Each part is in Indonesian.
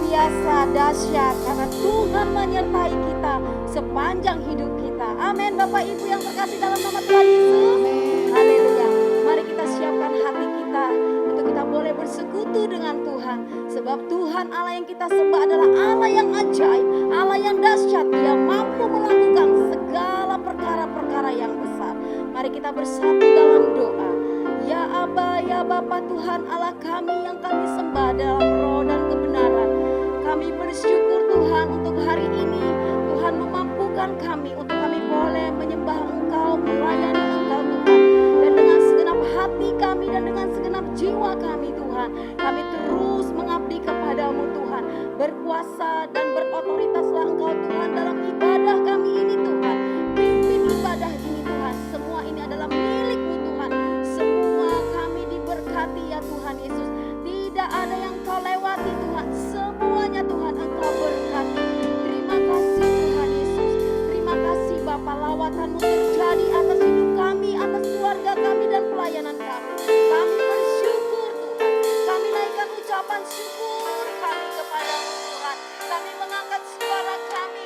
biasa dahsyat karena Tuhan menyertai kita sepanjang hidup kita. Amin. Bapak Ibu yang terkasih dalam nama Tuhan Yesus. Haleluya. Mari kita siapkan hati kita untuk kita boleh bersekutu dengan Tuhan. Sebab Tuhan Allah yang kita sembah adalah Allah yang ajaib, Allah yang dahsyat. Dia mampu melakukan segala perkara-perkara yang besar. Mari kita bersatu dalam doa. Ya Aba, ya Bapa Tuhan Allah kami yang kami sembah dalam roh dan kebenaran. Kami bersyukur Tuhan untuk hari ini. Tuhan memampukan kami untuk kami boleh menyembah Engkau, melayani Engkau Tuhan. Dan dengan segenap hati kami dan dengan segenap jiwa kami Tuhan, kami terus mengabdi kepadamu Tuhan. Berkuasa dan berotoritaslah Engkau Tuhan dalam ibadah kami ini Tuhan. Pimpin ibadah ini Tuhan. Semua ini adalah milik-Mu Tuhan. Semua kami diberkati ya Tuhan Yesus. Tidak ada yang Kau lewati Tuhan. Semuanya Tuhan Engkau berkati. Terima kasih Tuhan Yesus. Terima kasih Bapa, lawatan-Mu terjadi atas hidup kami, atas keluarga kami dan pelayanan kami. Kami bersyukur Tuhan. Kami naikkan ucapan syukur kami kepada-Mu Tuhan. Kami mengangkat suara kami.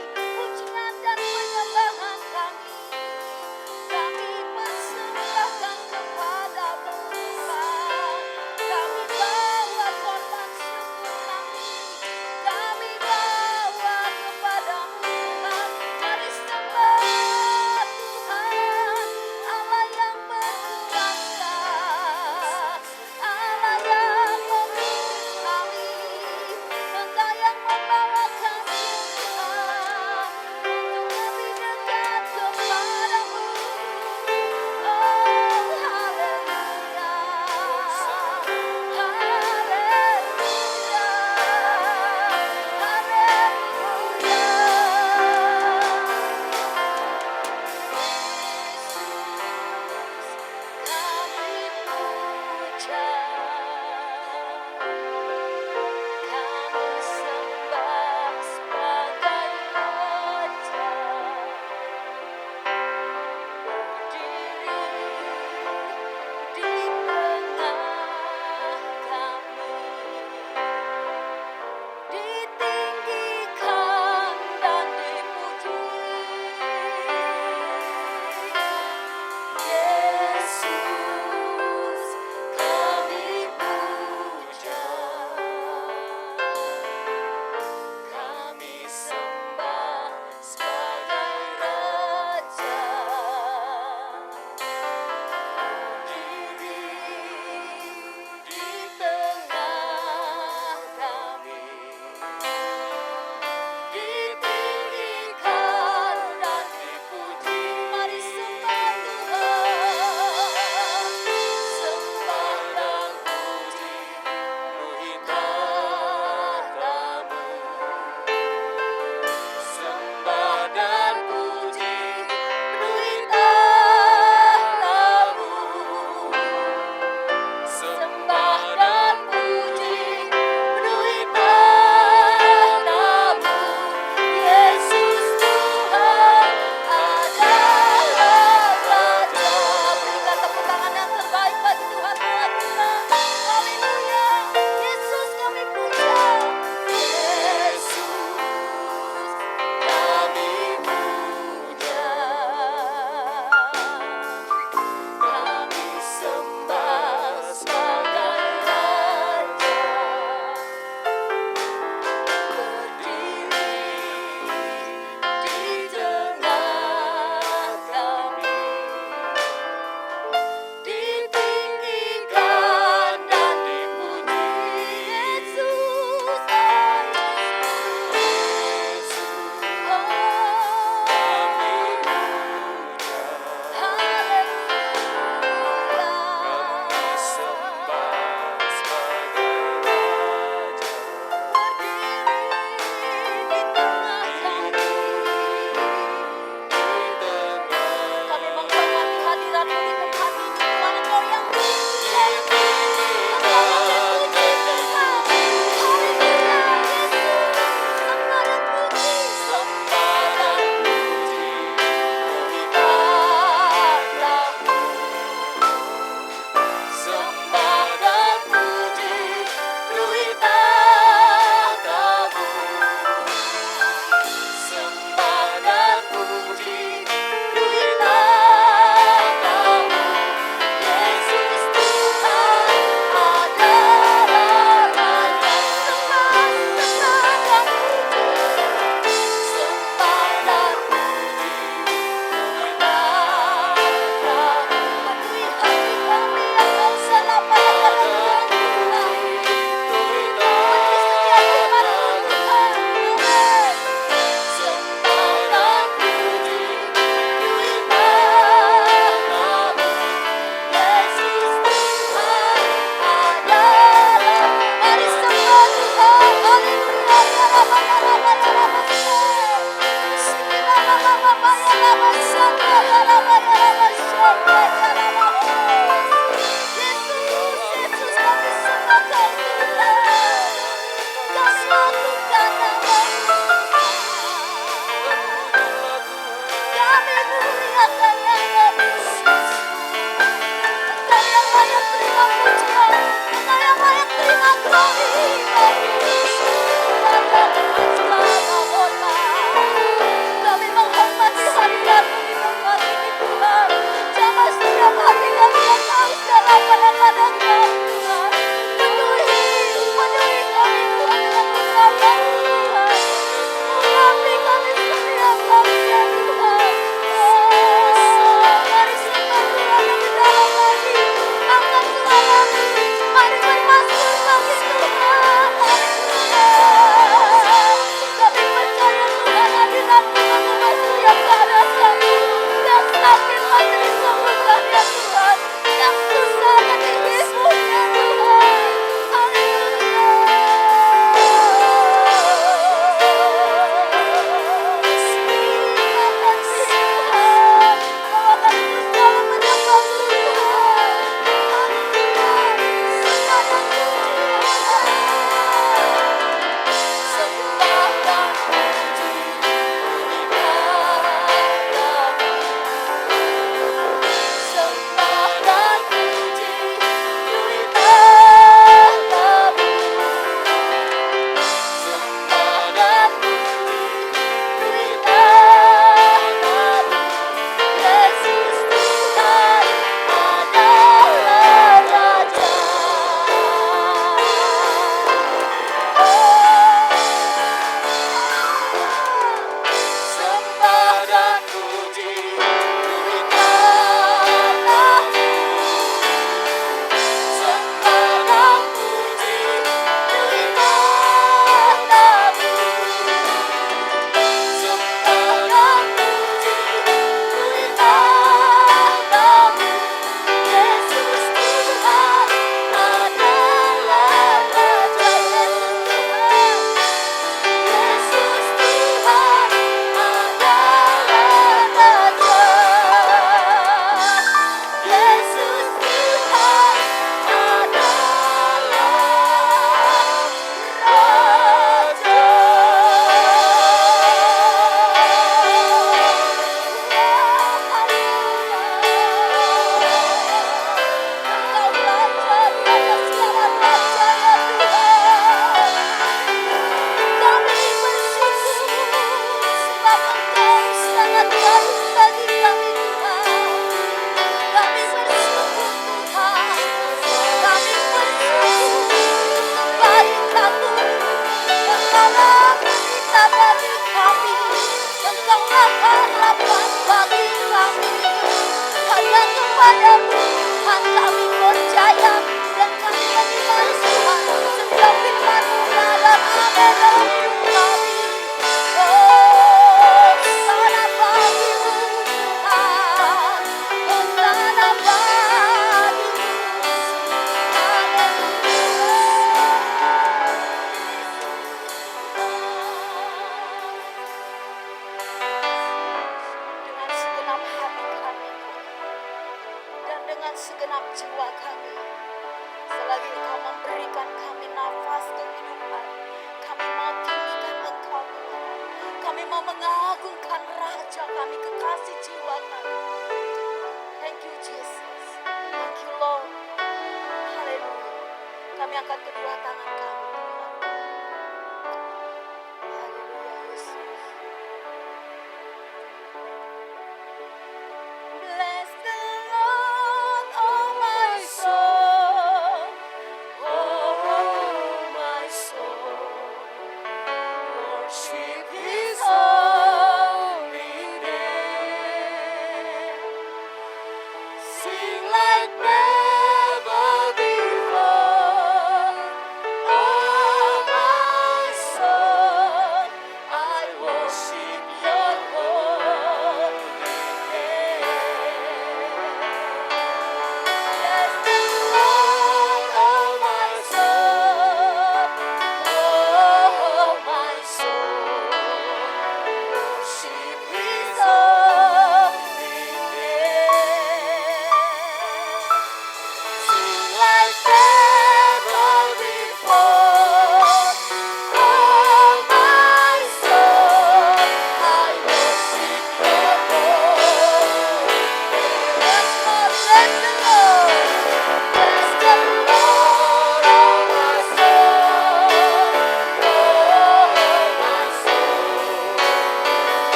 Sing like never before.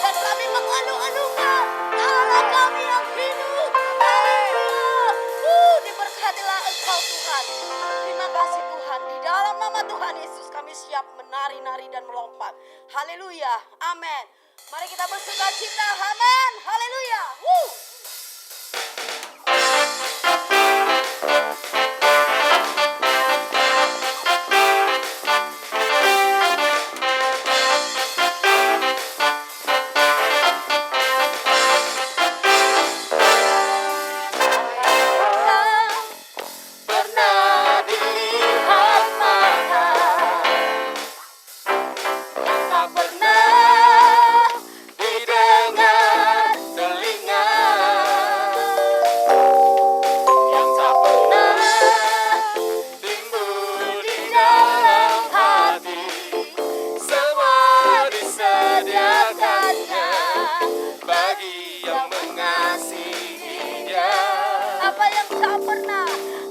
dan kami mengeluh-elukan Allah kami yang hidup. Haleluya. Diberkatilah Engkau Tuhan. Terima kasih Tuhan. Di dalam nama Tuhan Yesus kami siap menari-nari dan melompat. Haleluya. Amin. Mari kita bersuka cita. Amin. Haleluya.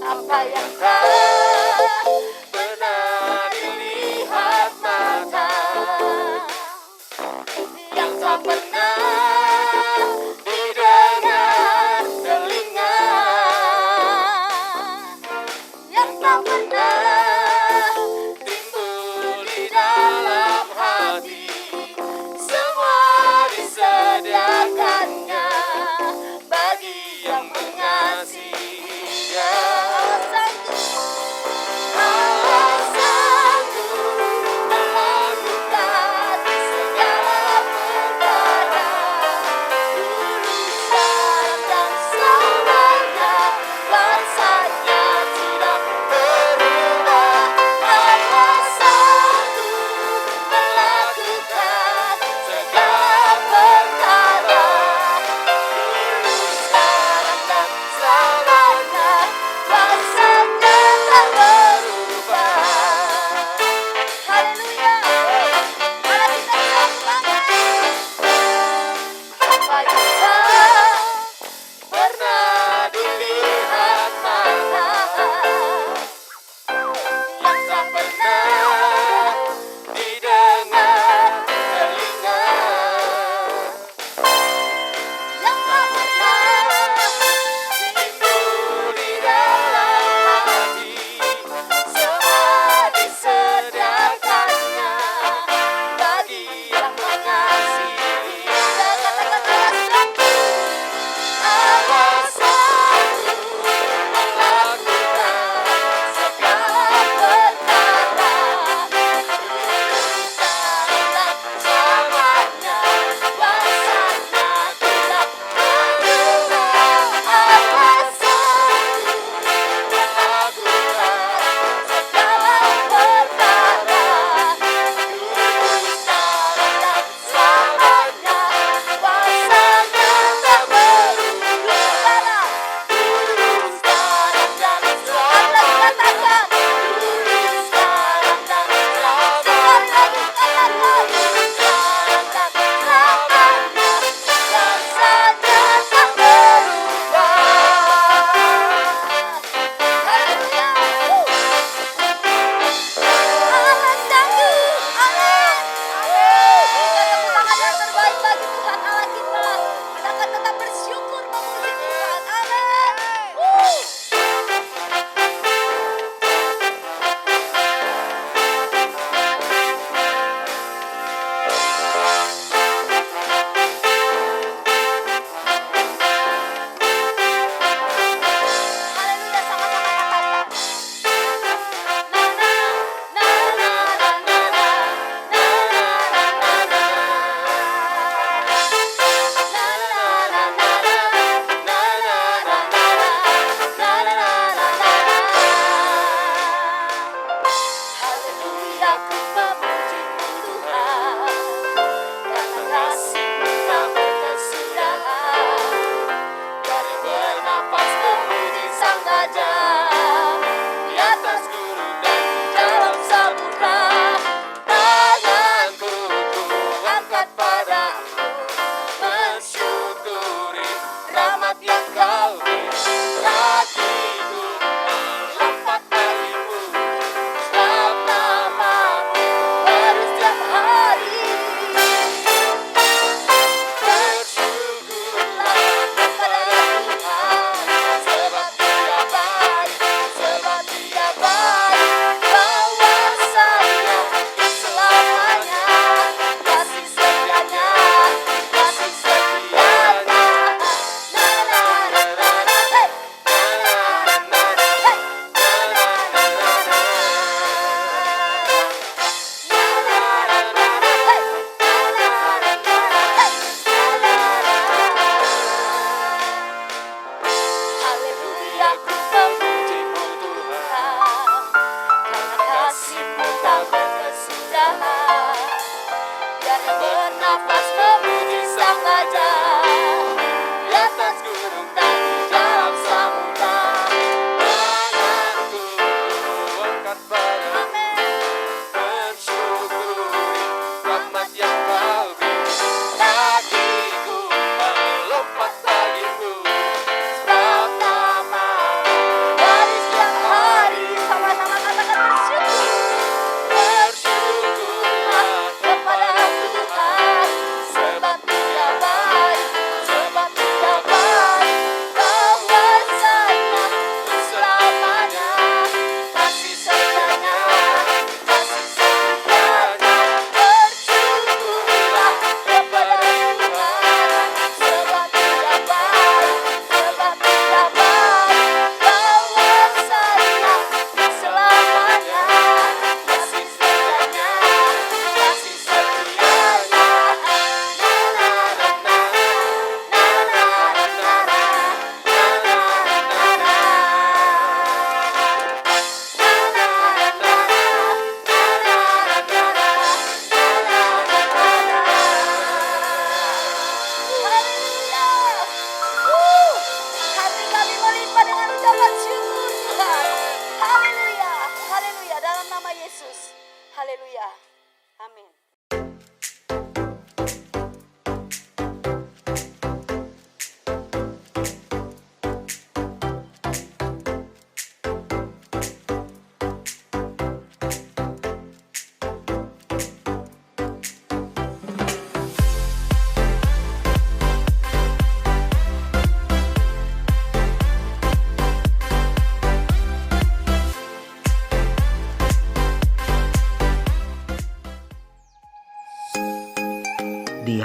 Apa yang tak pernah dilihat mata, yang tak pernah didengar telinga, yang tak pernah timbul di dalam hati, semua disediakannya bagi yang mengasihinya.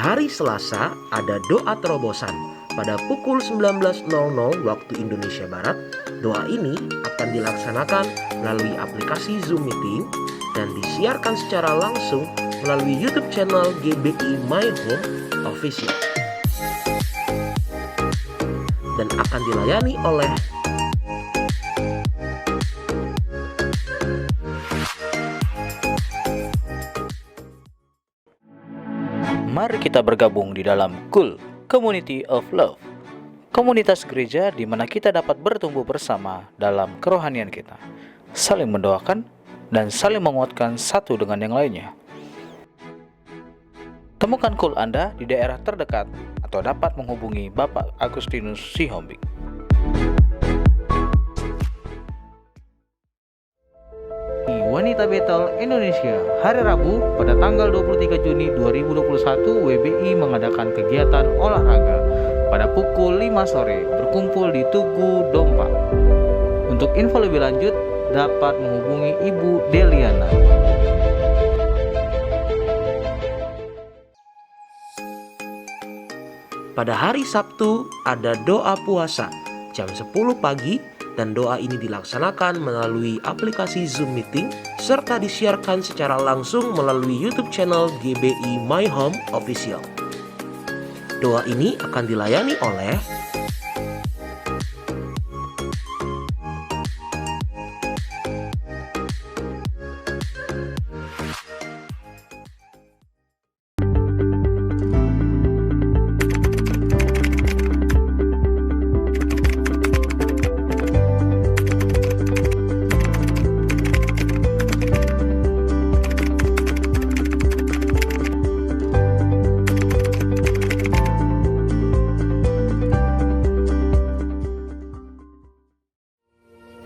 hari Selasa ada doa terobosan pada pukul 19.00 waktu Indonesia Barat. Doa ini akan dilaksanakan melalui aplikasi Zoom Meeting dan disiarkan secara langsung melalui YouTube channel GBI My Home Official dan akan dilayani oleh Mari kita bergabung di dalam KUL, Community of Love, komunitas gereja di mana kita dapat bertumbuh bersama dalam kerohanian kita, saling mendoakan dan saling menguatkan satu dengan yang lainnya. Temukan KUL Anda di daerah terdekat atau dapat menghubungi Bapak Agustinus Sihombing. Wanita Betel Indonesia, hari Rabu pada tanggal 23 Juni 2021 WBI mengadakan kegiatan olahraga pada pukul 5 sore berkumpul di Tugu Dompa. Untuk info lebih lanjut dapat menghubungi Ibu Deliana. Pada hari Sabtu ada doa puasa jam 10 pagi dan doa ini dilaksanakan melalui aplikasi Zoom Meeting serta disiarkan secara langsung melalui YouTube channel GBI My Home Official. Doa ini akan dilayani oleh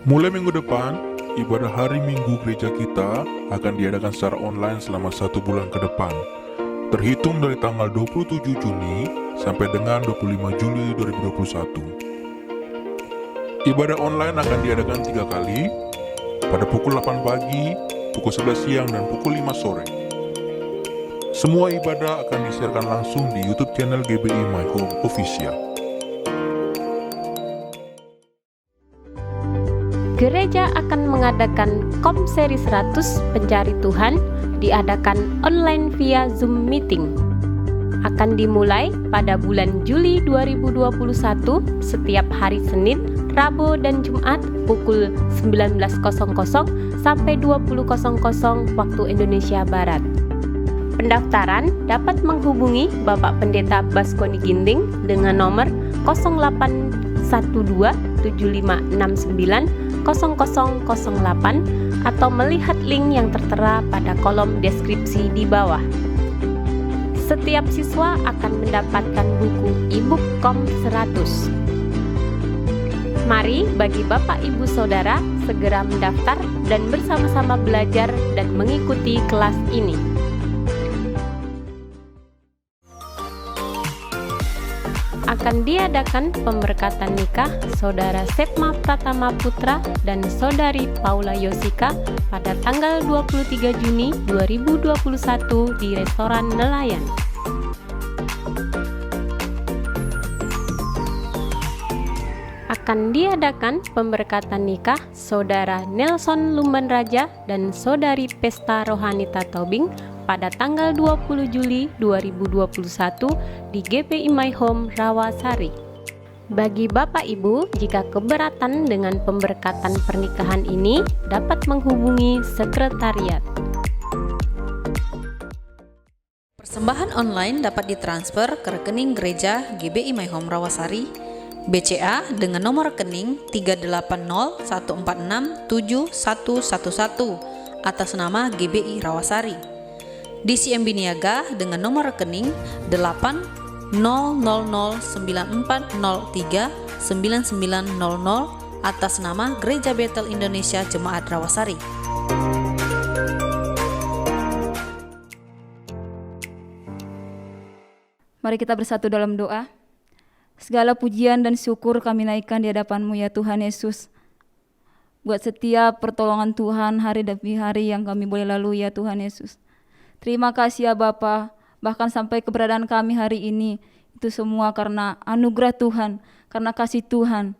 Mulai minggu depan, ibadah hari Minggu gereja kita akan diadakan secara online selama 1 bulan ke depan, terhitung dari tanggal 27 Juni sampai dengan 25 Juli 2021. Ibadah online akan diadakan 3 kali, pada pukul 8 pagi, pukul 11 siang, dan pukul 5 sore. Semua ibadah akan disiarkan langsung di YouTube channel GBI My Home Official. Gereja akan mengadakan Komseri 100 Pencari Tuhan, diadakan online via Zoom Meeting. Akan dimulai pada bulan Juli 2021 setiap hari Senin, Rabu, dan Jumat pukul 19.00 sampai 20.00 waktu Indonesia Barat. Pendaftaran dapat menghubungi Bapak Pendeta Baskoni Ginting dengan nomor 081275690008 atau melihat link yang tertera pada kolom deskripsi di bawah. Setiap siswa akan mendapatkan buku e-book KOM 100. Mari bagi Bapak Ibu Saudara segera mendaftar dan bersama-sama belajar dan mengikuti kelas ini. Akan diadakan pemberkatan nikah Saudara Sepma Pratama Putra dan Saudari Paula Yosika pada tanggal 23 Juni 2021 di Restoran Nelayan. Akan diadakan pemberkatan nikah Saudara Nelson Lumban Raja dan Saudari Pesta Rohanita Tobing pada tanggal 20 Juli 2021 di GBI My Home Rawasari. Bagi Bapak Ibu, jika keberatan dengan pemberkatan pernikahan ini, dapat menghubungi sekretariat. Persembahan online dapat ditransfer ke rekening gereja GBI My Home Rawasari, BCA dengan nomor rekening 38014671111 atas nama GBI Rawasari. DCMB Niaga dengan nomor rekening 80094039900 atas nama Gereja Betel Indonesia Jemaat Rawasari. Mari kita bersatu dalam doa. Segala pujian dan syukur kami naikkan di hadapan-Mu ya Tuhan Yesus. Buat setiap pertolongan Tuhan hari demi hari yang kami boleh lalui ya Tuhan Yesus. Terima kasih ya Bapa, bahkan sampai keberadaan kami hari ini. Itu semua karena anugerah Tuhan, karena kasih Tuhan.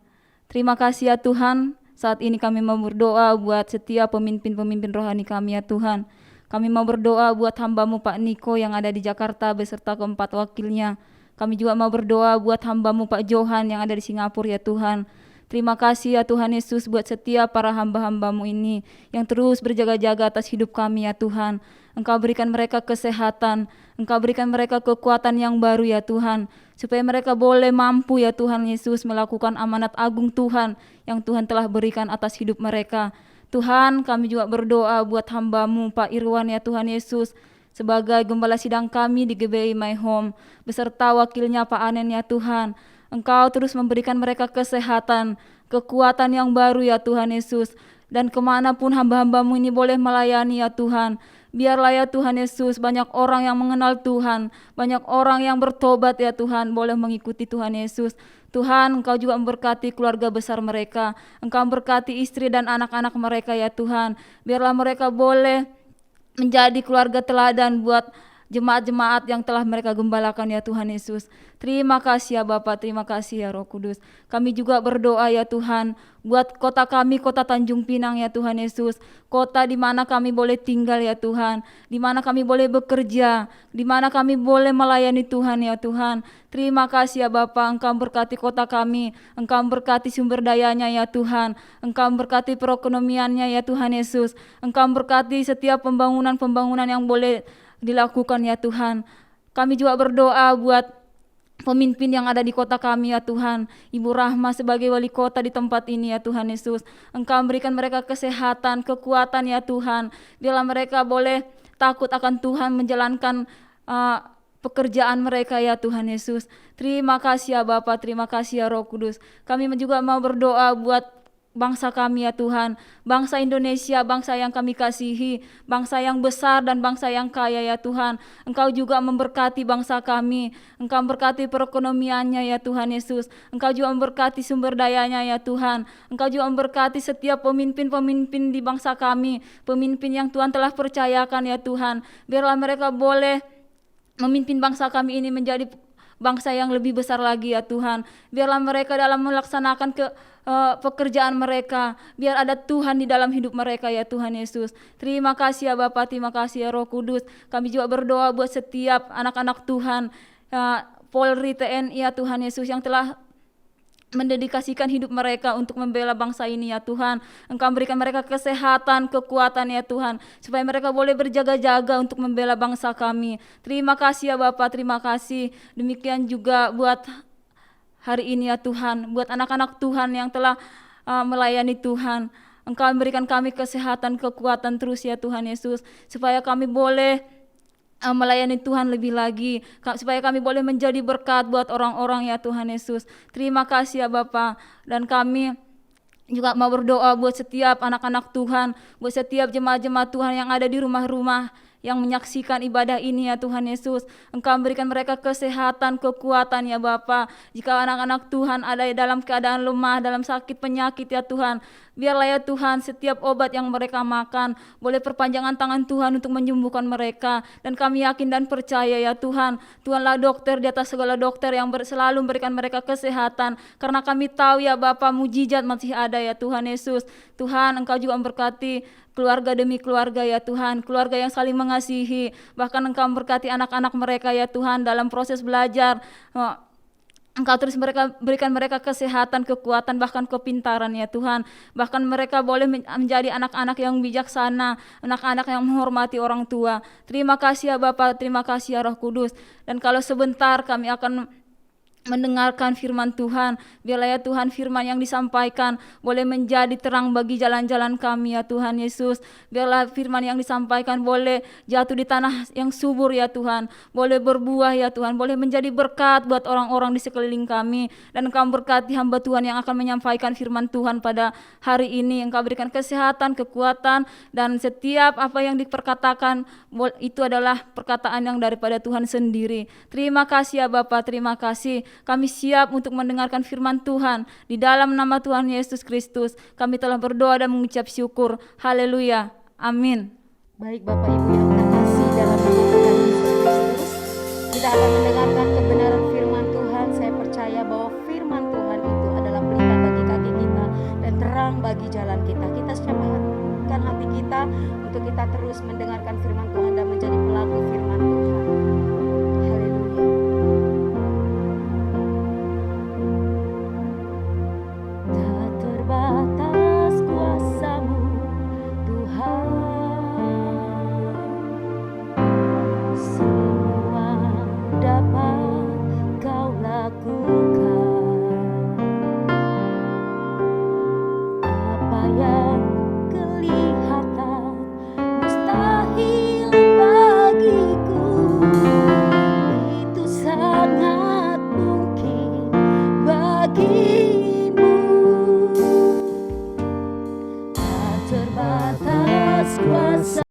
Terima kasih ya Tuhan. Saat ini kami mau berdoa buat setiap pemimpin-pemimpin rohani kami ya Tuhan. Kami mau berdoa buat hamba-Mu Pak Niko yang ada di Jakarta beserta keempat wakilnya. Kami juga mau berdoa buat hamba-Mu Pak Johan yang ada di Singapura ya Tuhan. Terima kasih ya Tuhan Yesus buat setiap para hamba-hamba-Mu ini yang terus berjaga-jaga atas hidup kami ya Tuhan. Engkau berikan mereka kesehatan, Engkau berikan mereka kekuatan yang baru ya Tuhan, supaya mereka boleh mampu ya Tuhan Yesus melakukan amanat agung Tuhan yang Tuhan telah berikan atas hidup mereka. Tuhan, kami juga berdoa buat hamba-Mu Pak Irwan ya Tuhan Yesus, sebagai gembala sidang kami di GBI My Home, beserta wakilnya Pak Anen ya Tuhan. Engkau terus memberikan mereka kesehatan, kekuatan yang baru ya Tuhan Yesus, dan kemanapun hamba-hamba-Mu ini boleh melayani ya Tuhan. Biarlah ya Tuhan Yesus, banyak orang yang mengenal Tuhan, banyak orang yang bertobat ya Tuhan, boleh mengikuti Tuhan Yesus. Tuhan, Engkau juga memberkati keluarga besar mereka, Engkau memberkati istri dan anak-anak mereka ya Tuhan. Biarlah mereka boleh menjadi keluarga teladan buat jemaat-jemaat yang telah mereka gembalakan ya Tuhan Yesus. Terima kasih ya Bapa, terima kasih ya Roh Kudus. Kami juga berdoa ya Tuhan buat kota kami, kota Tanjung Pinang ya Tuhan Yesus. Kota di mana kami boleh tinggal ya Tuhan, di mana kami boleh bekerja, di mana kami boleh melayani Tuhan ya Tuhan. Terima kasih ya Bapa, Engkau berkati kota kami, Engkau berkati sumber dayanya ya Tuhan, Engkau berkati perekonomiannya ya Tuhan Yesus, Engkau berkati setiap pembangunan-pembangunan yang boleh dilakukan ya Tuhan. Kami juga berdoa buat pemimpin yang ada di kota kami ya Tuhan. Ibu Rahma sebagai wali kota di tempat ini ya Tuhan Yesus. Engkau berikan mereka kesehatan, kekuatan ya Tuhan. Biarlah mereka boleh takut akan Tuhan menjalankan pekerjaan mereka ya Tuhan Yesus. Terima kasih ya Bapa, terima kasih ya Roh Kudus. Kami juga mau berdoa buat bangsa kami ya Tuhan, bangsa Indonesia, bangsa yang kami kasihi, bangsa yang besar dan bangsa yang kaya ya Tuhan. Engkau juga memberkati bangsa kami, Engkau memberkati perekonomiannya ya Tuhan Yesus, Engkau juga memberkati sumber dayanya ya Tuhan, Engkau juga memberkati setiap pemimpin-pemimpin di bangsa kami, pemimpin yang Tuhan telah percayakan ya Tuhan. Biarlah mereka boleh memimpin bangsa kami ini menjadi bangsa yang lebih besar lagi ya Tuhan. Biarlah mereka dalam melaksanakan pekerjaan mereka, biar ada Tuhan di dalam hidup mereka ya Tuhan Yesus. Terima kasih ya Bapa, terima kasih ya Roh Kudus. Kami juga berdoa buat setiap anak-anak Tuhan, Polri, TNI ya Tuhan Yesus, yang telah mendedikasikan hidup mereka untuk membela bangsa ini ya Tuhan. Engkau berikan mereka kesehatan, kekuatan ya Tuhan, supaya mereka boleh berjaga-jaga untuk membela bangsa kami. Terima kasih ya Bapa, terima kasih. Demikian juga buat hari ini ya Tuhan, buat anak-anak Tuhan yang telah melayani Tuhan. Engkau berikan kami kesehatan, kekuatan terus ya Tuhan Yesus, supaya kami boleh melayani Tuhan lebih lagi, supaya kami boleh menjadi berkat buat orang-orang ya Tuhan Yesus. Terima kasih ya Bapa. Dan kami juga mau berdoa buat setiap anak-anak Tuhan, buat setiap jemaat-jemaat Tuhan yang ada di rumah-rumah yang menyaksikan ibadah ini ya Tuhan Yesus. Engkau berikan mereka kesehatan, kekuatan ya Bapa. Jika anak-anak Tuhan ada dalam keadaan lemah, dalam sakit penyakit ya Tuhan, biarlah ya Tuhan setiap obat yang mereka makan boleh perpanjangan tangan Tuhan untuk menyembuhkan mereka. Dan kami yakin dan percaya ya Tuhan, Tuhanlah dokter di atas segala dokter yang selalu memberikan mereka kesehatan. Karena kami tahu ya Bapa, mujizat masih ada ya Tuhan Yesus. Tuhan, Engkau juga memberkati keluarga demi keluarga ya Tuhan, keluarga yang saling mengasihi. Bahkan Engkau memberkati anak-anak mereka ya Tuhan dalam proses belajar. Engkau terus berikan mereka kesehatan, kekuatan, bahkan kepintaran ya Tuhan. Bahkan mereka boleh menjadi anak-anak yang bijaksana, anak-anak yang menghormati orang tua. Terima kasih ya Bapa, terima kasih ya Roh Kudus. Dan kalau sebentar kami akan mendengarkan firman Tuhan, biarlah ya Tuhan firman yang disampaikan boleh menjadi terang bagi jalan-jalan kami ya Tuhan Yesus. Biarlah firman yang disampaikan boleh jatuh di tanah yang subur ya Tuhan, boleh berbuah ya Tuhan, boleh menjadi berkat buat orang-orang di sekeliling kami. Dan Engkau berkati hamba Tuhan yang akan menyampaikan firman Tuhan pada hari ini. Engkau berikan kesehatan, kekuatan, dan setiap apa yang diperkatakan itu adalah perkataan yang daripada Tuhan sendiri. Terima kasih ya Bapa, terima kasih. Kami siap untuk mendengarkan firman Tuhan. Di dalam nama Tuhan Yesus Kristus kami telah berdoa dan mengucap syukur. Haleluya. Amin. Baik Bapak Ibu yang terkasih dalam nama Tuhan Yesus Kristus, kita akan mendengarkan kebenaran firman Tuhan. Saya percaya bahwa firman Tuhan itu adalah pelita bagi kaki kita dan terang bagi jalan kita. Kita siapkan hati kita untuk kita terus mendengarkan firman Tuhan dan menjadi pelaku firman Tuhan. Haleluya. Tak terbatas kuasa-Mu, Tuhan. Semua dapat Kau lakukan. Apa yang kelihatan mustahil bagiku, itu sangat mungkin bagimu. Tak terbatas kuasa.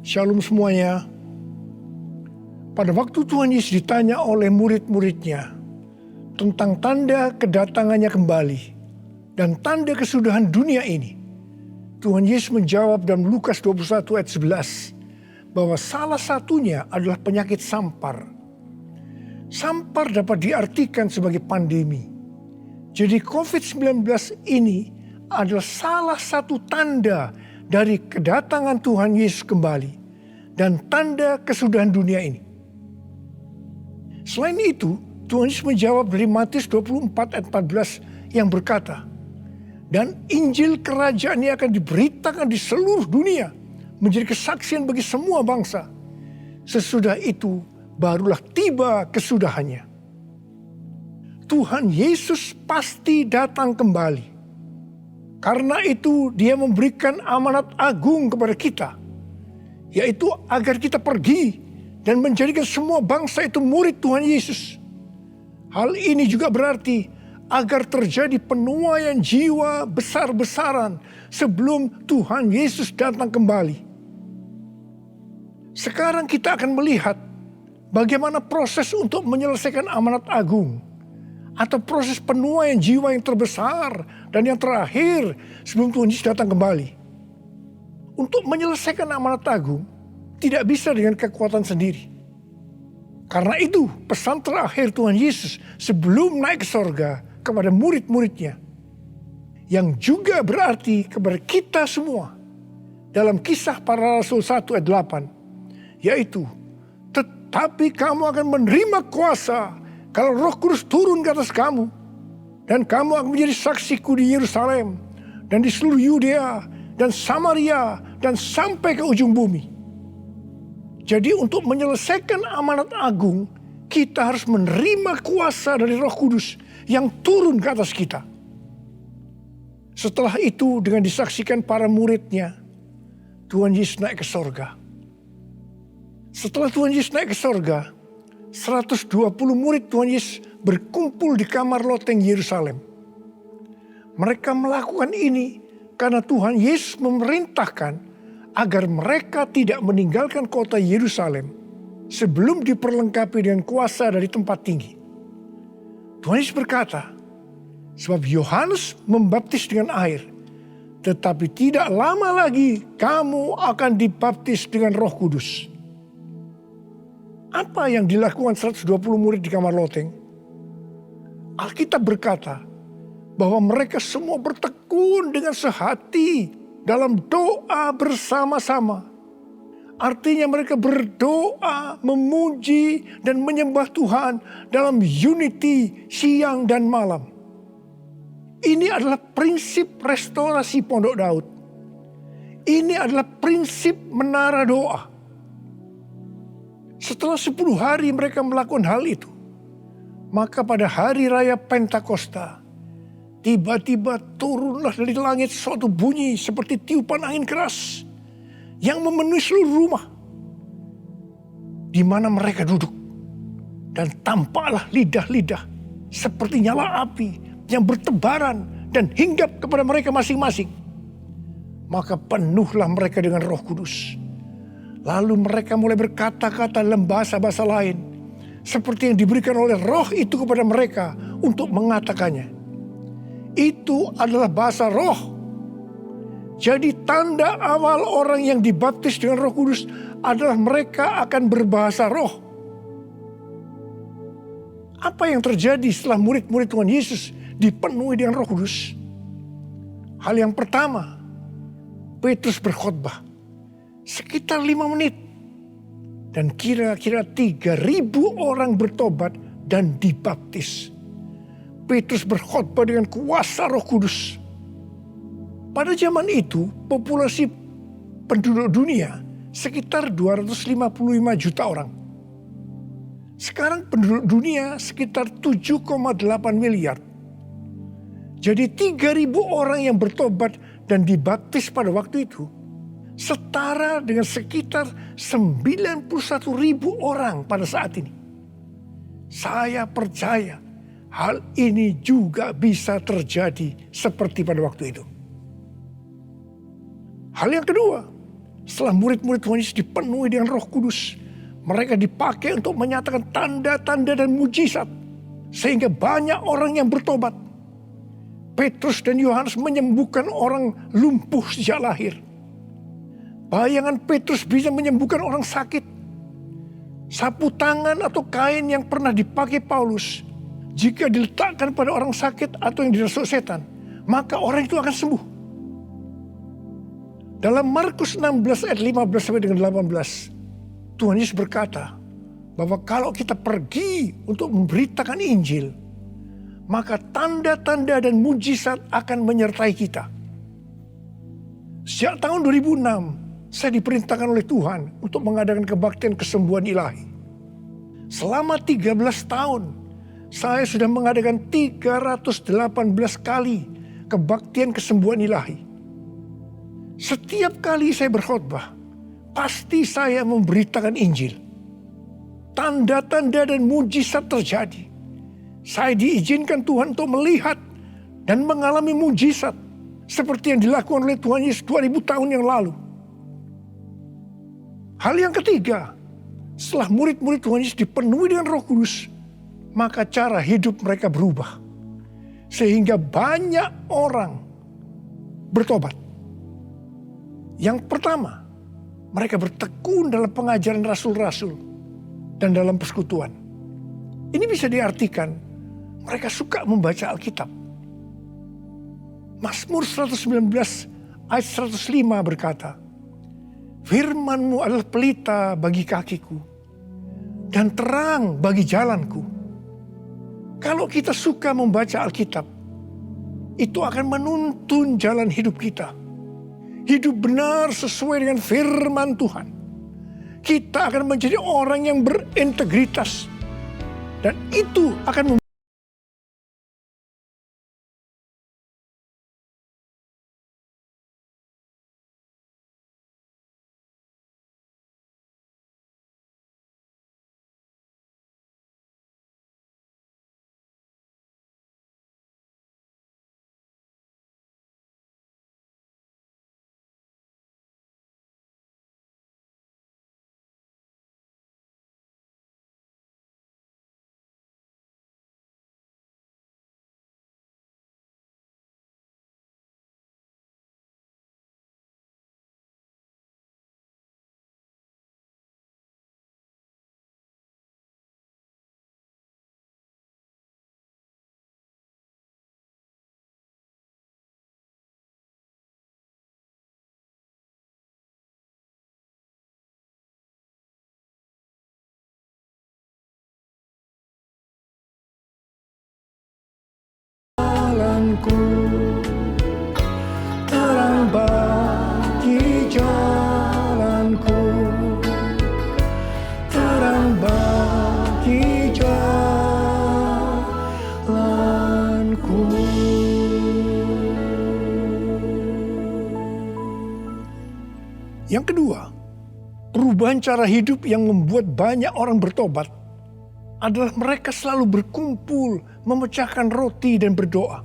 Shalom semuanya. Pada waktu Tuhan Yesus ditanya oleh murid-muridnya tentang tanda kedatangannya kembali dan tanda kesudahan dunia ini, Tuhan Yesus menjawab dalam Lukas 21 ayat 11 bahwa salah satunya adalah penyakit sampar. Sampar dapat diartikan sebagai pandemi. Jadi COVID-19 ini adalah salah satu tanda dari kedatangan Tuhan Yesus kembali dan tanda kesudahan dunia ini. Selain itu, Tuhan Yesus menjawab dari Matius 24 ayat 14 yang berkata, Dan Injil kerajaan ini akan diberitakan di seluruh dunia, menjadi kesaksian bagi semua bangsa. Sesudah itu barulah tiba kesudahannya. Tuhan Yesus pasti datang kembali. Karena itu dia memberikan amanat agung kepada kita, yaitu agar kita pergi dan menjadikan semua bangsa itu murid Tuhan Yesus. Hal ini juga berarti agar terjadi penuaian jiwa besar-besaran sebelum Tuhan Yesus datang kembali. Sekarang kita akan melihat bagaimana proses untuk menyelesaikan amanat agung atau proses penuaian jiwa yang terbesar dan yang terakhir sebelum Tuhan Yesus datang kembali. Untuk menyelesaikan amanat agung tidak bisa dengan kekuatan sendiri. Karena itu pesan terakhir Tuhan Yesus sebelum naik ke sorga kepada murid-muridnya, yang juga berarti kepada kita semua dalam Kisah Para Rasul 1 ayat 8, yaitu, tetapi kamu akan menerima kuasa kalau Roh Kudus turun ke atas kamu, dan kamu akan menjadi saksiku di Yerusalem dan di seluruh Yudea dan Samaria dan sampai ke ujung bumi. Jadi untuk menyelesaikan amanat agung, kita harus menerima kuasa dari Roh Kudus yang turun ke atas kita. Setelah itu dengan disaksikan para muridnya, Tuhan Yesus naik ke sorga. Setelah Tuhan Yesus naik ke sorga, 120 murid Tuhan Yesus berkumpul di kamar loteng Yerusalem. Mereka melakukan ini karena Tuhan Yesus memerintahkan agar mereka tidak meninggalkan kota Yerusalem sebelum diperlengkapi dengan kuasa dari tempat tinggi. Tuhan Yesus berkata, sebab Yohanes membaptis dengan air, tetapi tidak lama lagi kamu akan dibaptis dengan Roh Kudus. Apa yang dilakukan 120 murid di kamar loteng? Alkitab berkata bahwa mereka semua bertekun dengan sehati dalam doa bersama-sama. Artinya mereka berdoa, memuji dan menyembah Tuhan dalam unity siang dan malam. Ini adalah prinsip restorasi Pondok Daud. Ini adalah prinsip menara doa. Setelah 10 hari mereka melakukan hal itu, maka pada hari raya Pentakosta, tiba-tiba turunlah dari langit suatu bunyi seperti tiupan angin keras yang memenuhi seluruh rumah di mana mereka duduk. Dan tampaklah lidah-lidah seperti nyala api yang bertebaran dan hinggap kepada mereka masing-masing. Maka penuhlah mereka dengan Roh Kudus. Lalu mereka mulai berkata-kata dalam bahasa-bahasa lain, seperti yang diberikan oleh Roh itu kepada mereka untuk mengatakannya. Itu adalah bahasa roh. Jadi tanda awal orang yang dibaptis dengan Roh Kudus adalah mereka akan berbahasa roh. Apa yang terjadi setelah murid-murid Tuhan Yesus dipenuhi dengan Roh Kudus? Hal yang pertama, Petrus berkhotbah sekitar 5 menit. Dan kira-kira 3.000 orang bertobat dan dibaptis. Petrus berkhotbah dengan kuasa Roh Kudus. Pada zaman itu, populasi penduduk dunia sekitar 255 juta orang. Sekarang penduduk dunia sekitar 7,8 miliar. Jadi 3.000 orang yang bertobat dan dibaptis pada waktu itu setara dengan sekitar 91.000 orang pada saat ini. Saya percaya hal ini juga bisa terjadi seperti pada waktu itu. Hal yang kedua, setelah murid-murid Tuhan Yesus dipenuhi dengan Roh Kudus, mereka dipakai untuk menyatakan tanda-tanda dan mujizat, sehingga banyak orang yang bertobat. Petrus dan Yohanes menyembuhkan orang lumpuh sejak lahir. Bayangan Petrus bisa menyembuhkan orang sakit. Sapu tangan atau kain yang pernah dipakai Paulus, jika diletakkan pada orang sakit atau yang dirasuk setan, maka orang itu akan sembuh. Dalam Markus 16 ayat 15 sampai dengan 18, Tuhan Yesus berkata bahwa kalau kita pergi untuk memberitakan Injil, maka tanda-tanda dan mujizat akan menyertai kita. Sejak tahun 2006, saya diperintahkan oleh Tuhan untuk mengadakan kebaktian kesembuhan ilahi. Selama 13 tahun, saya sudah mengadakan 318 kali kebaktian kesembuhan ilahi. Setiap kali saya berkhotbah, pasti saya memberitakan Injil. Tanda-tanda dan mujizat terjadi. Saya diizinkan Tuhan untuk melihat dan mengalami mujizat seperti yang dilakukan oleh Tuhan Yesus 2000 tahun yang lalu. Hal yang ketiga, setelah murid-murid Tuhan Yesus dipenuhi dengan Roh Kudus, maka cara hidup mereka berubah. Sehingga banyak orang bertobat. Yang pertama, mereka bertekun dalam pengajaran rasul-rasul dan dalam persekutuan. Ini bisa diartikan mereka suka membaca Alkitab. Mazmur 119 ayat 105 berkata, "Firman-Mu adalah pelita bagi kakiku dan terang bagi jalanku." Kalau kita suka membaca Alkitab, itu akan menuntun jalan hidup kita. Hidup benar sesuai dengan firman Tuhan. Kita akan menjadi orang yang berintegritas. Dan itu akan terang bagi jalanku, terang bagi jalanku. Yang kedua, perubahan cara hidup yang membuat banyak orang bertobat adalah mereka selalu berkumpul, memecahkan roti dan berdoa.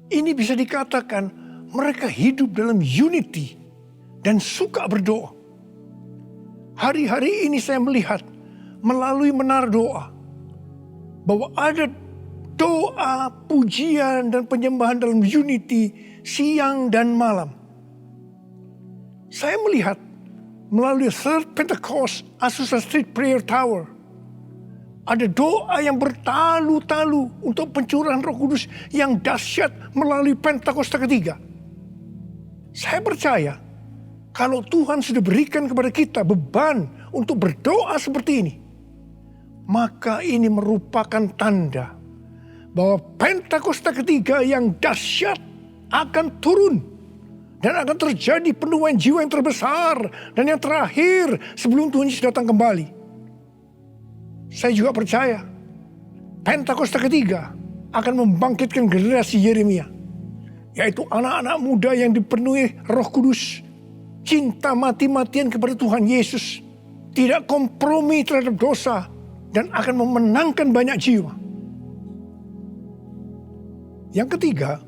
Ini bisa dikatakan mereka hidup dalam unity dan suka berdoa. Hari-hari ini saya melihat melalui menara doa bahwa ada doa, pujian dan penyembahan dalam unity siang dan malam. Saya melihat melalui Third Pentecost Azusa Street Prayer Tower, ada doa yang bertalu-talu untuk pencurahan Roh Kudus yang dahsyat melalui Pentakosta ketiga. Saya percaya kalau Tuhan sudah berikan kepada kita beban untuk berdoa seperti ini, maka ini merupakan tanda bahwa Pentakosta ketiga yang dahsyat akan turun dan akan terjadi penuaian jiwa yang terbesar dan yang terakhir sebelum Tuhan Yesus datang kembali. Saya juga percaya Pentakosta ketiga akan membangkitkan generasi Yeremia, yaitu anak-anak muda yang dipenuhi Roh Kudus, cinta mati-matian kepada Tuhan Yesus, tidak kompromi terhadap dosa, dan akan memenangkan banyak jiwa. Yang ketiga,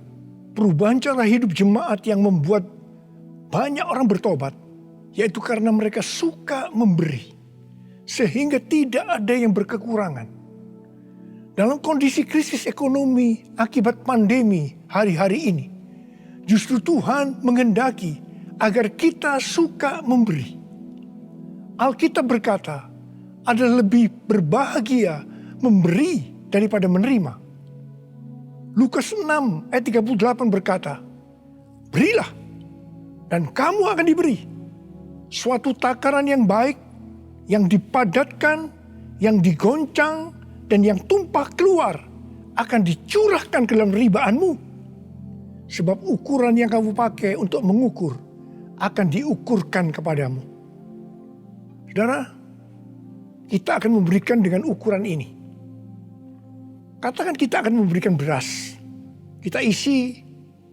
perubahan cara hidup jemaat yang membuat banyak orang bertobat, yaitu karena mereka suka memberi, sehingga tidak ada yang berkekurangan. Dalam kondisi krisis ekonomi akibat pandemi hari-hari ini, justru Tuhan menghendaki agar kita suka memberi. Alkitab berkata, adalah lebih berbahagia memberi daripada menerima. Lukas 6 ayat 38 berkata, "Berilah dan kamu akan diberi suatu takaran yang baik, yang dipadatkan, yang digoncang, dan yang tumpah keluar akan dicurahkan ke dalam ribaanmu. Sebab ukuran yang kamu pakai untuk mengukur akan diukurkan kepadamu. Saudara, kita akan memberikan dengan ukuran ini. Katakan kita akan memberikan beras. Kita isi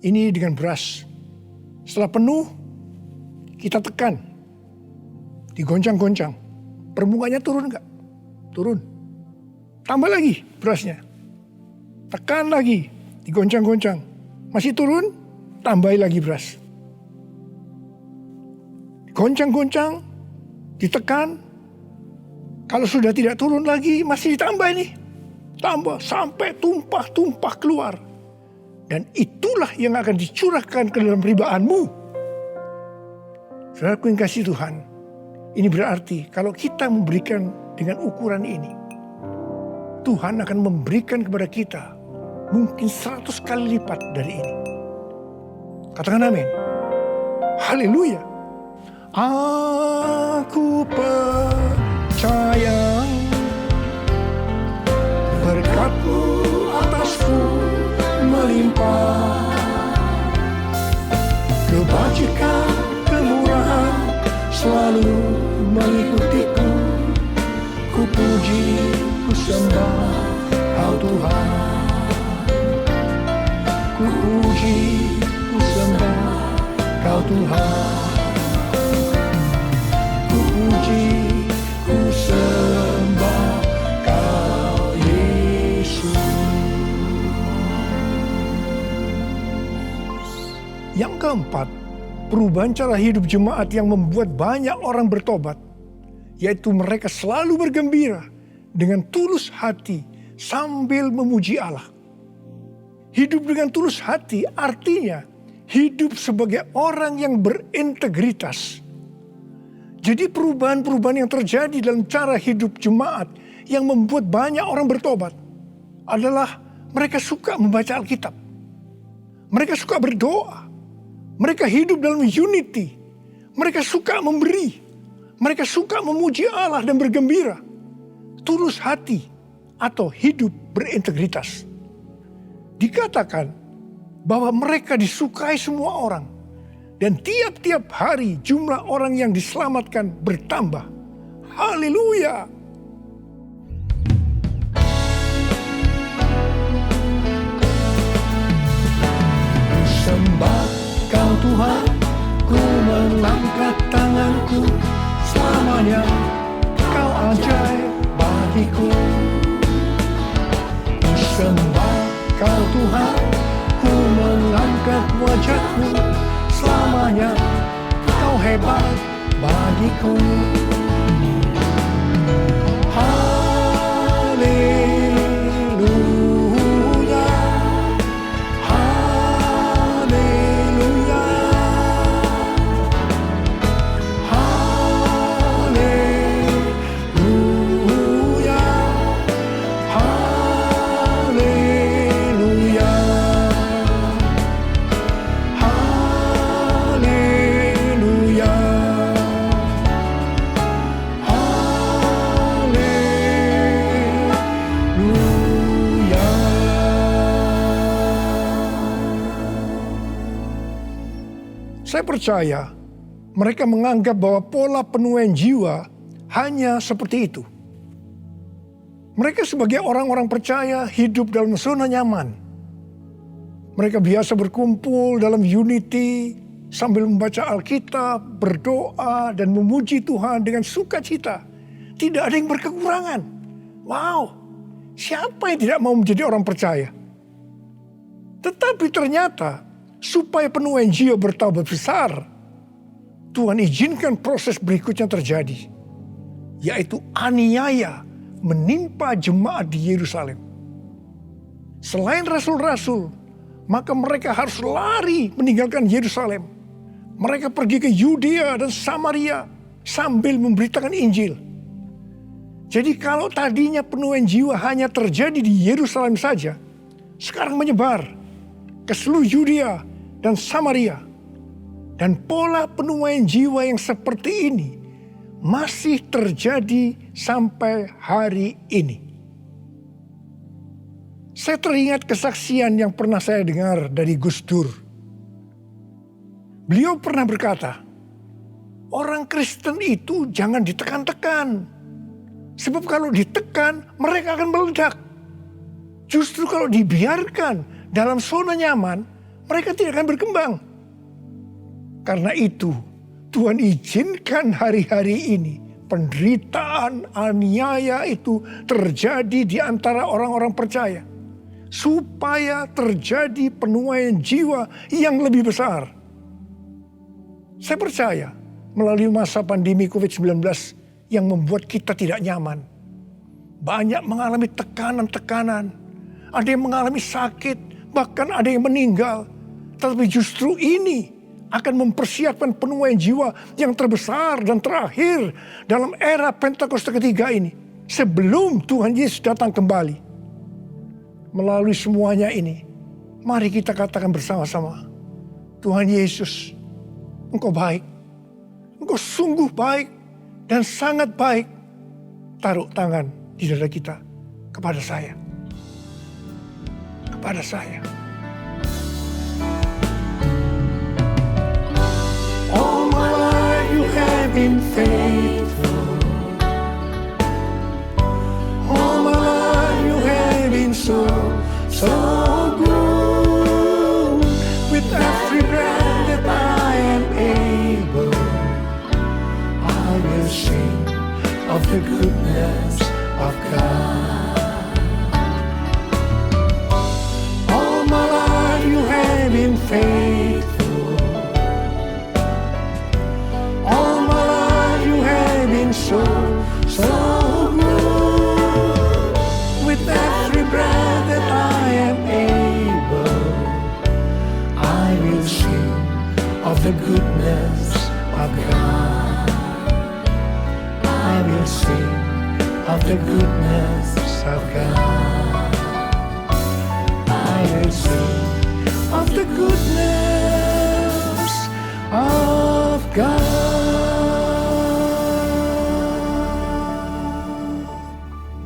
ini dengan beras. Setelah penuh, kita tekan. Digoncang-goncang. Permukaannya turun enggak? Turun. Tambah lagi berasnya. Tekan lagi. Digoncang-goncang. Masih turun, tambahi lagi beras. Goncang-goncang, ditekan. Kalau sudah tidak turun lagi, masih ditambah ini. Tambah sampai tumpah-tumpah keluar. Dan itulah yang akan dicurahkan ke dalam ribaanmu. Saudaraku yang kasih Tuhan, ini berarti kalau kita memberikan dengan ukuran ini, Tuhan akan memberikan kepada kita mungkin 100 kali lipat dari ini. Katakan amin. Haleluya. Aku percaya berkat-Mu atasku melimpah. Kebajikan, kemurahan selalu mengikutiku. Ku puji, ku sembah Kau Tuhan. Ku puji, ku sembah Kau Tuhan. Ku puji, ku sembah Kau Yesus. Yang keempat, perubahan cara hidup jemaat yang membuat banyak orang bertobat, yaitu mereka selalu bergembira dengan tulus hati sambil memuji Allah. Hidup dengan tulus hati artinya hidup sebagai orang yang berintegritas. Jadi perubahan-perubahan yang terjadi dalam cara hidup jemaat yang membuat banyak orang bertobat adalah mereka suka membaca Alkitab. Mereka suka berdoa. Mereka hidup dalam unity. Mereka suka memberi. Mereka suka memuji Allah dan bergembira. Tulus hati atau hidup berintegritas. Dikatakan bahwa mereka disukai semua orang. Dan tiap-tiap hari jumlah orang yang diselamatkan bertambah. Haleluya. Sembah Kau Tuhan, ku mengangkat tanganku. Selamanya Kau ajaib bagiku. Sembah Kau Tuhan, ku mengangkat wajahku. Selamanya Kau hebat bagiku. Haleluya, haleluya, haleluya, haleluya. Haleluya, haleluya. Saya percaya mereka menganggap bahwa pola penuaian jiwa hanya seperti itu. Mereka sebagai orang-orang percaya hidup dalam zona nyaman. Mereka biasa berkumpul dalam unity sambil membaca Alkitab, berdoa, dan memuji Tuhan dengan sukacita. Tidak ada yang berkekurangan. Wow, siapa yang tidak mau menjadi orang percaya? Tetapi ternyata supaya penuaian jiwa bertambah besar, Tuhan izinkan proses berikutnya terjadi, yaitu aniaya menimpa jemaat di Yerusalem. Selain rasul-rasul, maka mereka harus lari meninggalkan Yerusalem. Mereka pergi ke Yudea dan Samaria sambil memberitakan Injil. Jadi kalau tadinya penuaian jiwa hanya terjadi di Yerusalem saja, sekarang menyebar ke seluruh Yudea dan Samaria. Dan pola penuaian jiwa yang seperti ini masih terjadi sampai hari ini. Saya teringat kesaksian yang pernah saya dengar dari Gus Dur. Beliau pernah berkata, orang Kristen itu jangan ditekan-tekan. Sebab kalau ditekan, mereka akan meledak. Justru kalau dibiarkan dalam zona nyaman, mereka tidak akan berkembang. Karena itu, Tuhan izinkan hari-hari ini penderitaan, aniaya itu terjadi di antara orang-orang percaya. Supaya terjadi penuaian jiwa yang lebih besar. Saya percaya melalui masa pandemi COVID-19 yang membuat kita tidak nyaman. Banyak mengalami tekanan-tekanan. Ada yang mengalami sakit, bahkan ada yang meninggal. Tetapi justru ini akan mempersiapkan penuaian jiwa yang terbesar dan terakhir dalam era Pentakosta ketiga ini. Sebelum Tuhan Yesus datang kembali. Melalui semuanya ini, mari kita katakan bersama-sama, Tuhan Yesus, Engkau baik, Engkau sungguh baik dan sangat baik. Taruh tangan di dada kita kepada saya. Kepada saya. All my life you have been faithful. All my life you have been so good. With every breath that I am able, I will sing of the goodness of God. All my life you have been faithful. All my life you have been so good. With every breath that I am able, I will sing of the goodness of God. I will sing of the goodness of God. I will sing of the goodness of God.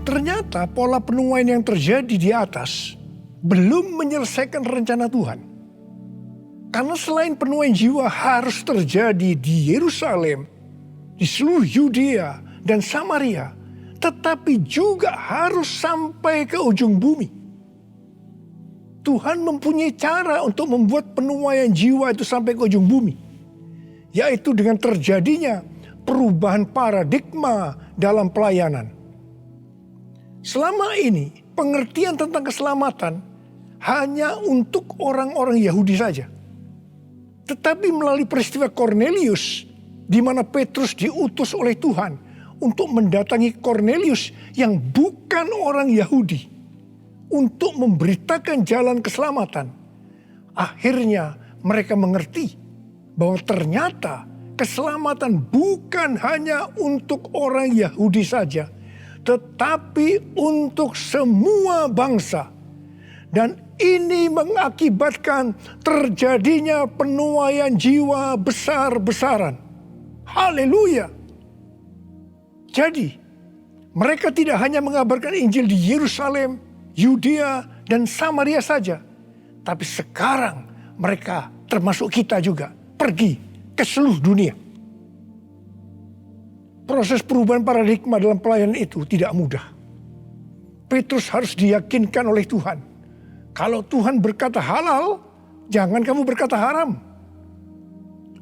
Ternyata pola penuaian yang terjadi di atas belum menyelesaikan rencana Tuhan. Karena selain penuaian jiwa harus terjadi di Yerusalem, di seluruh Yudea dan Samaria, tetapi juga harus sampai ke ujung bumi. Tuhan mempunyai cara untuk membuat penuaian jiwa itu sampai ke ujung bumi, yaitu dengan terjadinya perubahan paradigma dalam pelayanan. Selama ini pengertian tentang keselamatan hanya untuk orang-orang Yahudi saja. Tetapi melalui peristiwa Kornelius, di mana Petrus diutus oleh Tuhan untuk mendatangi Kornelius yang bukan orang Yahudi, untuk memberitakan jalan keselamatan. Akhirnya mereka mengerti bahwa ternyata keselamatan bukan hanya untuk orang Yahudi saja, tetapi untuk semua bangsa. Dan ini mengakibatkan terjadinya penuaian jiwa besar-besaran. Haleluya. Jadi, mereka tidak hanya mengabarkan Injil di Yerusalem, Yudea, dan Samaria saja. Tapi sekarang mereka, termasuk kita juga, pergi ke seluruh dunia. Proses perubahan paradigma dalam pelayanan itu tidak mudah. Petrus harus diyakinkan oleh Tuhan. Kalau Tuhan berkata halal, jangan kamu berkata haram.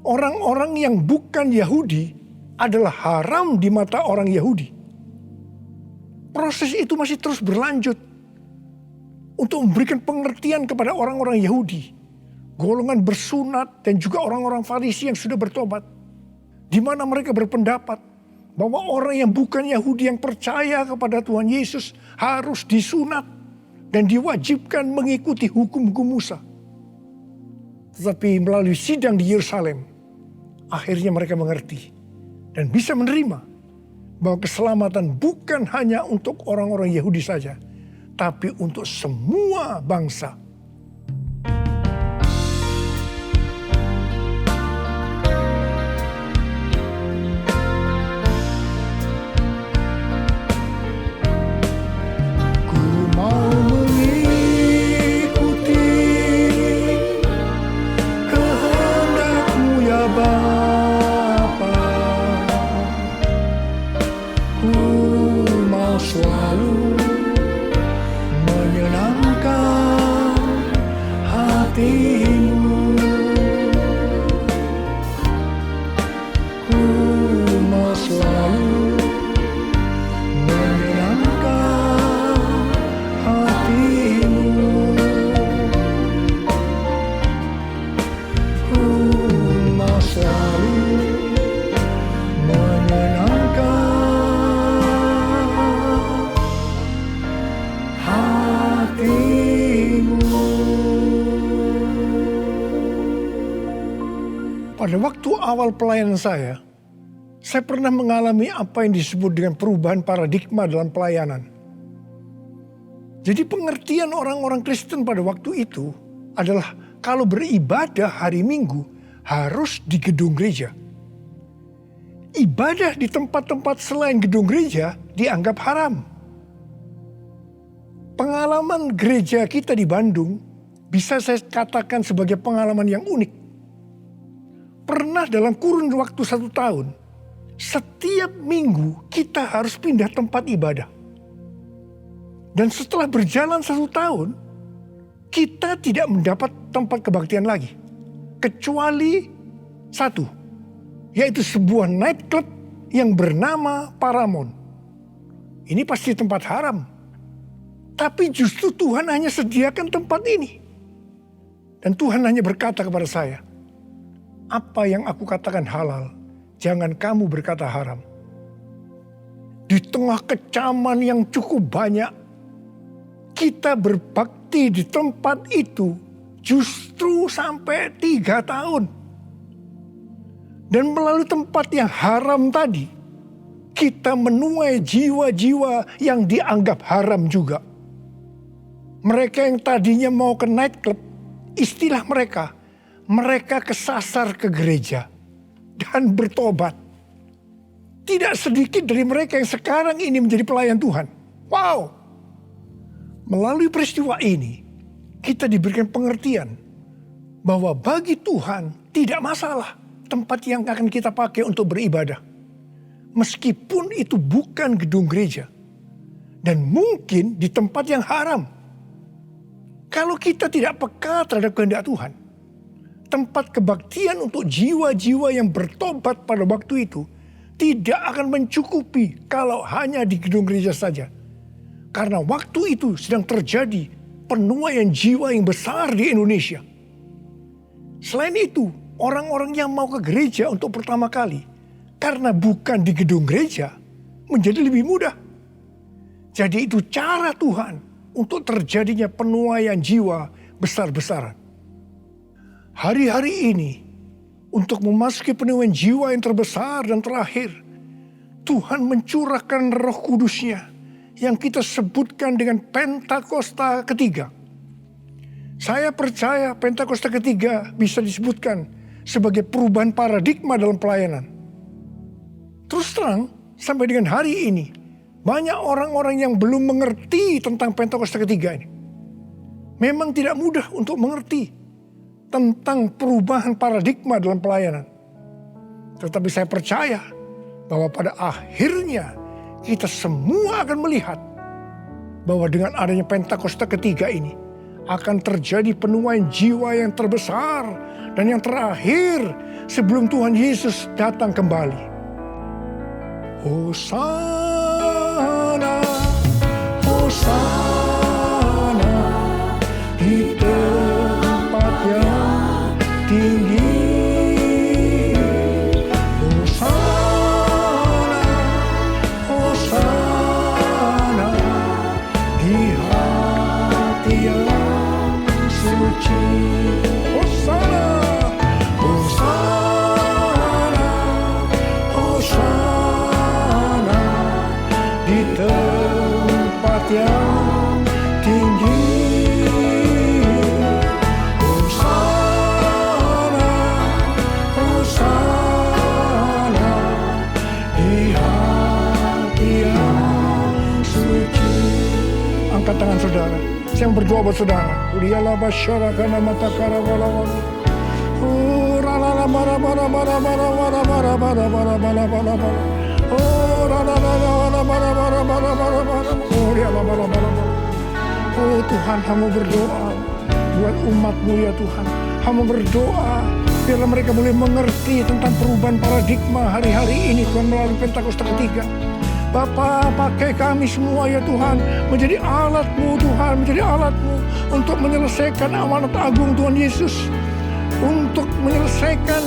Orang-orang yang bukan Yahudi adalah haram di mata orang Yahudi. Proses itu masih terus berlanjut untuk memberikan pengertian kepada orang-orang Yahudi, golongan bersunat dan juga orang-orang Farisi yang sudah bertobat, di mana mereka berpendapat bahwa orang yang bukan Yahudi yang percaya kepada Tuhan Yesus harus disunat dan diwajibkan mengikuti hukum-hukum Musa. Tetapi melalui sidang di Yerusalem, akhirnya mereka mengerti dan bisa menerima bahwa keselamatan bukan hanya untuk orang-orang Yahudi saja, tapi untuk semua bangsa. Ku mau mengikuti Bapa, ku mau selalu menyenangkan hatimu. Ku mau selalu menyenangkan hatimu. Ku mau selalu menyenangkan hatimu. Pada waktu awal pelayanan saya pernah mengalami apa yang disebut dengan perubahan paradigma dalam pelayanan. Jadi pengertian orang-orang Kristen pada waktu itu adalah kalau beribadah hari Minggu harus di gedung gereja. Ibadah di tempat-tempat selain gedung gereja dianggap haram. Pengalaman gereja kita di Bandung bisa saya katakan sebagai pengalaman yang unik. Pernah dalam kurun waktu 1 tahun, setiap minggu kita harus pindah tempat ibadah. Dan setelah berjalan 1 tahun, kita tidak mendapat tempat kebaktian lagi. Kecuali satu, yaitu sebuah nightclub yang bernama Paramount. Ini pasti tempat haram. Tapi justru Tuhan hanya sediakan tempat ini. Dan Tuhan hanya berkata kepada saya, apa yang aku katakan halal, jangan kamu berkata haram. Di tengah kecaman yang cukup banyak, kita berbakti di tempat itu justru sampai 3 tahun. Dan melalui tempat yang haram tadi, kita menuai jiwa-jiwa yang dianggap haram juga. Mereka yang tadinya mau ke nightclub, istilah mereka kesasar ke gereja dan bertobat. Tidak sedikit dari mereka yang sekarang ini menjadi pelayan Tuhan. Wow! Melalui peristiwa ini, kita diberikan pengertian bahwa bagi Tuhan tidak masalah tempat yang akan kita pakai untuk beribadah. Meskipun itu bukan gedung gereja. Dan mungkin di tempat yang haram. Kalau kita tidak peka terhadap kehendak Tuhan, tempat kebaktian untuk jiwa-jiwa yang bertobat pada waktu itu tidak akan mencukupi kalau hanya di gedung gereja saja. Karena waktu itu sedang terjadi penuaian jiwa yang besar di Indonesia. Selain itu, orang-orang yang mau ke gereja untuk pertama kali, karena bukan di gedung gereja, menjadi lebih mudah. Jadi itu cara Tuhan untuk terjadinya penuaian jiwa besar-besaran. Hari-hari ini, untuk memasuki penuaian jiwa yang terbesar dan terakhir, Tuhan mencurahkan Roh Kudus-Nya yang kita sebutkan dengan Pentakosta ketiga. Saya percaya Pentakosta ketiga bisa disebutkan sebagai perubahan paradigma dalam pelayanan. Terus terang, sampai dengan hari ini, banyak orang-orang yang belum mengerti tentang Pentakosta ketiga ini. Memang tidak mudah untuk mengerti tentang perubahan paradigma dalam pelayanan. Tetapi saya percaya bahwa pada akhirnya kita semua akan melihat bahwa dengan adanya Pentakosta ketiga ini akan terjadi penuaian jiwa yang terbesar dan yang terakhir sebelum Tuhan Yesus datang kembali. Hosana, Hosana di tempat yang tinggi. Hosana, Hosana di hati yang suci. Hosana, Hosana, Hosana di tempat yang tinggi. Hosana, Hosana di hati yang suci. Angkat tangan saudara. Saya berdoa buat saudara. Lialah basyara kana matakara walawal. Ralala Oh Tuhan, hamba berdoa buat umat-Mu ya Tuhan. Hamba berdoa biarlah mereka boleh mengerti tentang perubahan paradigma hari-hari ini Tuhan melalui Pentakosta ketiga. Bapa, pakai kami semua ya Tuhan menjadi alat-Mu Tuhan, menjadi alat-Mu untuk menyelesaikan amanat agung Tuhan Yesus, untuk menyelesaikan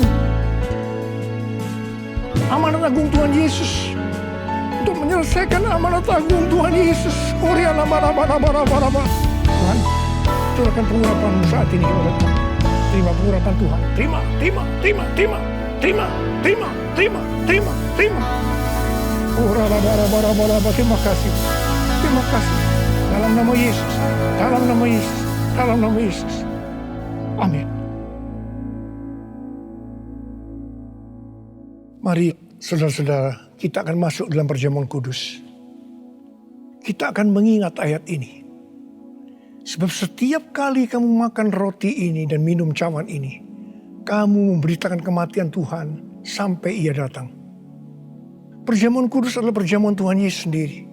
amanat agung Tuhan Yesus, untuk menyelesaikan amanat agung Tuhan Yesus. Tuhan, curahkan pengurapan-Mu saat ini kepada kami. Terima pengurapan Tuhan. Terima. Terima kasih. Terima kasih. Dalam nama Yesus. Dalam nama Yesus. Dalam nama Yesus. Amin. Mari saudara-saudara, kita akan masuk dalam perjamuan kudus. Kita akan mengingat ayat ini. Sebab setiap kali kamu makan roti ini dan minum cawan ini, kamu memberitakan kematian Tuhan sampai Ia datang. Perjamuan kudus adalah perjamuan Tuhan Yesus sendiri.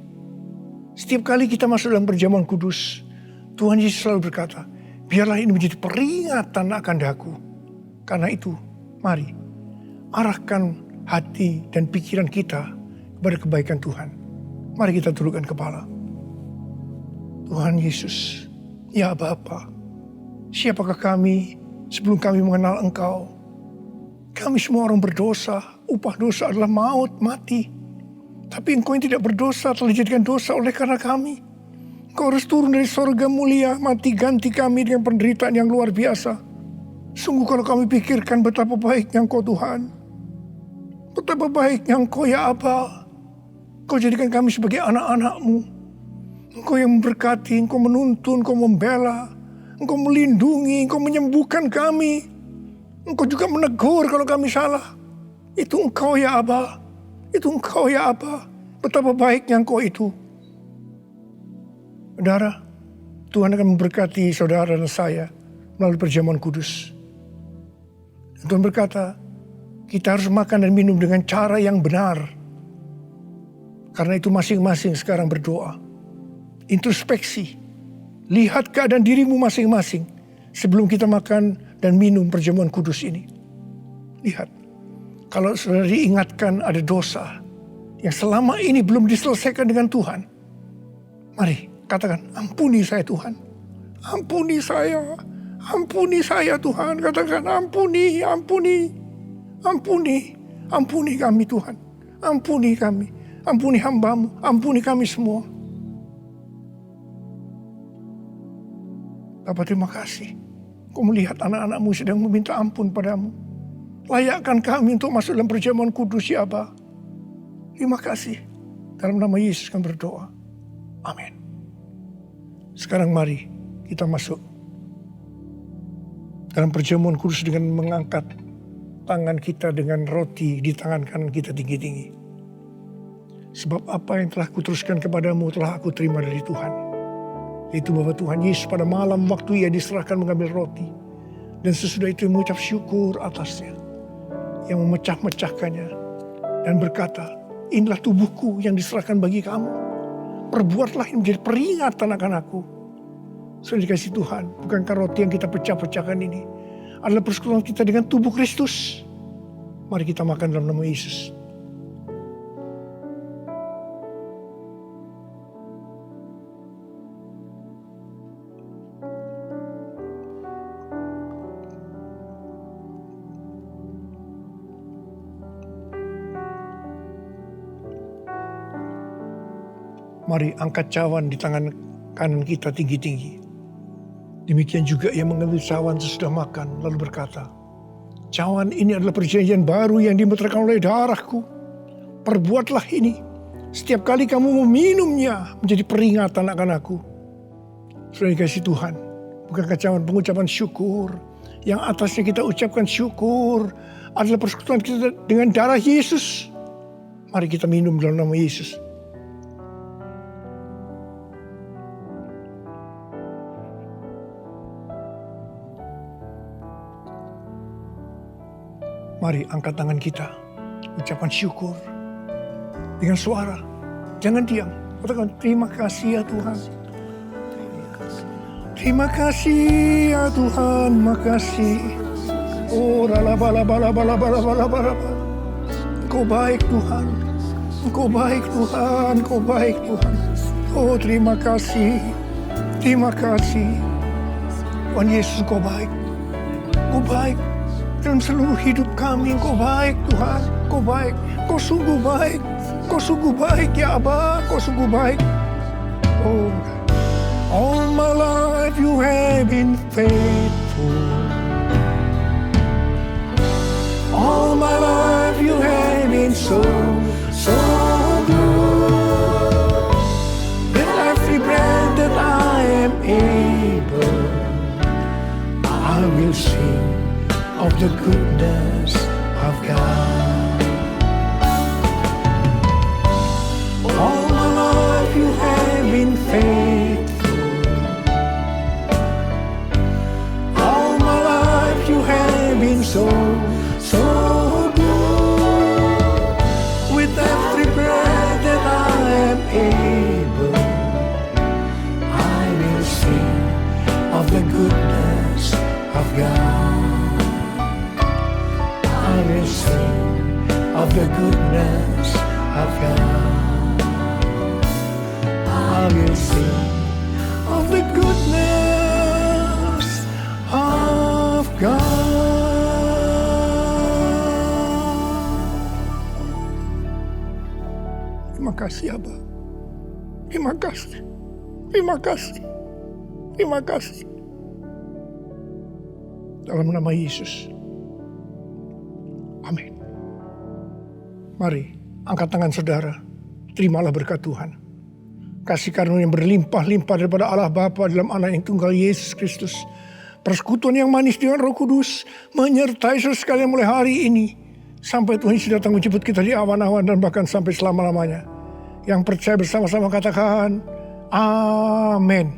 Setiap kali kita masuk dalam perjamuan kudus, Tuhan Yesus selalu berkata, biarlah ini menjadi peringatan akan daku. Karena itu, mari arahkan hati dan pikiran kita kepada kebaikan Tuhan. Mari kita tundukkan kepala. Tuhan Yesus, ya Bapa, siapakah kami sebelum kami mengenal Engkau? Kami semua orang berdosa, upah dosa adalah maut, mati. Tapi Engkau yang tidak berdosa telah dijadikan dosa oleh karena kami. Engkau harus turun dari sorga mulia, mati ganti kami dengan penderitaan yang luar biasa. Sungguh kalau kami pikirkan betapa baiknya Engkau Tuhan, betapa baiknya Engkau ya Aba. Engkau jadikan kami sebagai anak-anak-Mu. Engkau yang memberkati, Engkau menuntun, Engkau membela, Engkau melindungi, Engkau menyembuhkan kami. Engkau juga menegur kalau kami salah. Itu Engkau ya Aba. Itu Engkau ya Aba. Betapa baiknya Engkau itu. Saudara, Tuhan akan memberkati saudara dan saya melalui perjamuan kudus. Dan Tuhan berkata, kita harus makan dan minum dengan cara yang benar. Karena itu masing-masing sekarang berdoa. Introspeksi. Lihat keadaan dirimu masing-masing sebelum kita makan dan minum perjamuan kudus ini. Lihat, kalau saudara diingatkan ada dosa yang selama ini belum diselesaikan dengan Tuhan, mari katakan, ampuni saya Tuhan. Ampuni saya. Ampuni saya Tuhan. Katakan, ampuni, ampuni. Ampuni, ampuni kami Tuhan. Ampuni kami. Ampuni hamba-Mu. Ampuni kami semua. Bapa, terima kasih. Kau melihat anak-anak-Mu sedang meminta ampun padamu. Layakkan kami untuk masuk dalam perjamuan kudus ya Aba. Terima kasih. Dalam nama Yesus kami berdoa. Amin. Sekarang mari kita masuk dalam perjamuan kudus dengan mengangkat tangan kita dengan roti di tangan kanan kita tinggi-tinggi. Sebab apa yang telah kuteruskan kepadamu telah aku terima dari Tuhan. Itu bahwa Tuhan Yesus pada malam waktu Ia diserahkan mengambil roti. Dan sesudah itu mengucap syukur atasnya. Yang memecah-mecahkannya. Dan berkata, inilah tubuhku yang diserahkan bagi kamu. Perbuatlah ini menjadi peringatan akan aku. Sudah dikasih Tuhan, bukankah roti yang kita pecah-pecahkan ini adalah persekutuan kita dengan tubuh Kristus. Mari kita makan dalam nama Yesus. Mari angkat cawan di tangan kanan kita tinggi-tinggi. Demikian juga Ia mengambil cawan sesudah makan lalu berkata, cawan ini adalah perjanjian baru yang dimeteraikan oleh darahku. Perbuatlah ini. Setiap kali kamu meminumnya menjadi peringatan akan aku. Sudah dikasih Tuhan. Bukankah cawan pengucapan syukur. Yang atasnya kita ucapkan syukur adalah persekutuan kita dengan darah Yesus. Mari kita minum dalam nama Yesus. Mari angkat tangan kita. Ucapan syukur. Dengan suara. Jangan diam. Katakan terima kasih ya Tuhan. Terima kasih ya Tuhan. Makasih. Oh rala-bala-bala-bala-bala-bala-bala. Engkau baik Tuhan. Engkau baik Tuhan. Engkau baik Tuhan. Oh terima kasih. Terima kasih. Tuhan Yesus Engkau baik. Engkau baik. Dalam seluruh hidup kami Engkau baik Tuhan. Engkau baik. Engkau sungguh baik. Engkau sungguh baik ya Aba. Engkau sungguh baik. Oh, all my life you have been faithful. All my life you have been so good. With every breath that I am able, I will sing of the goodness of God. All my life you have been faithful. All my life you have been so good. With every breath that I am able, I will sing of the goodness of God. I will sing of the goodness of God. I will sing of the goodness of God. Terima kasih Abba. Terima kasih. Terima kasih. Terima kasih. Dalam nama Yesus. Amin. Mari, angkat tangan saudara. Terimalah berkat Tuhan. Kasih karunia yang berlimpah-limpah daripada Allah Bapa dalam Anak yang tunggal Yesus Kristus. Persekutuan yang manis dengan Roh Kudus menyertai saudara sekalian mulai hari ini. Sampai Tuhan Yesus datang menjemput kita di awan-awan dan bahkan sampai selama-lamanya. Yang percaya bersama-sama katakan, Amin.